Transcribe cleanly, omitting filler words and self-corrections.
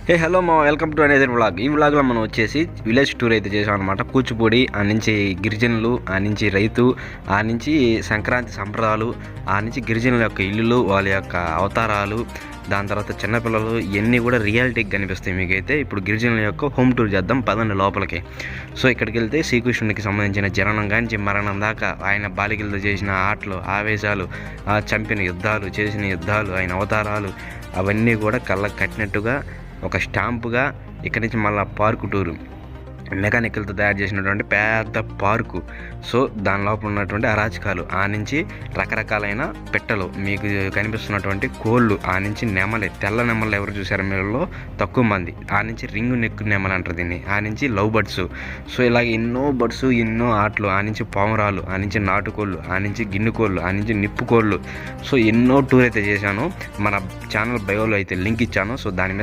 Hello మా welcome to అనేది vlog. ఈ వ్లాగ్లో మనం వచ్చేసి విలేజ్ టూర్ అయితే చేసాం అనమాట. కూచిపూడి ఆ నుంచి గిరిజనులు, ఆ నుంచి రైతు, ఆ నుంచి సంక్రాంతి సంబరాలు, ఆ నుంచి గిరిజనుల యొక్క ఇల్లులు, వాళ్ళ యొక్క అవతారాలు, దాని తర్వాత చిన్నపిల్లలు, ఇవన్నీ కూడా రియాలిటీకి కనిపిస్తాయి మీకైతే. ఇప్పుడు గిరిజనుల యొక్క హోమ్ టూర్ చేద్దాం పదండి లోపలికి. సో ఇక్కడికి వెళ్తే శ్రీకృష్ణుడికి సంబంధించిన జననం కానీ మరణం దాకా ఆయన బాలికలతో చేసిన ఆటలు, ఆవేశాలు, చంపిన యుద్ధాలు, చేసిన యుద్ధాలు, ఆయన అవతారాలు, అవన్నీ కూడా కళ్ళకు కట్టినట్టుగా ఒక స్టాంపుగా ఇక్కడి నుంచి మళ్ళీ పార్కు టూరు, మెకానికల్తో తయారు చేసినటువంటి పెద్ద పార్కు. సో దాని లోపల ఉన్నటువంటి అరాచకాలు, ఆ నుంచి రకరకాలైన పెట్టలు, మీకు కనిపిస్తున్నటువంటి కోళ్ళు, ఆ నుంచి నెమలి, తెల్ల నెమలు ఎవరు చూసారు మీరులో తక్కువ మంది, ఆ నుంచి రింగు నెక్కు నెమలు అంటారు దీన్ని, ఆ నుంచి లవ్ బర్డ్స్. సో ఇలాగ ఎన్నో బర్డ్స్, ఎన్నో ఆటలు, ఆ నుంచి పావురాలు, ఆ నుంచి నాటుకోళ్ళు, ఆ నుంచి గిన్నెకోళ్ళు, ఆ నుంచి నిప్పుకోళ్ళు. సో ఎన్నో టూర్ అయితే చేశాను. మన ఛానల్ బయోలో అయితే లింక్ ఇచ్చాను. సో దాని మీద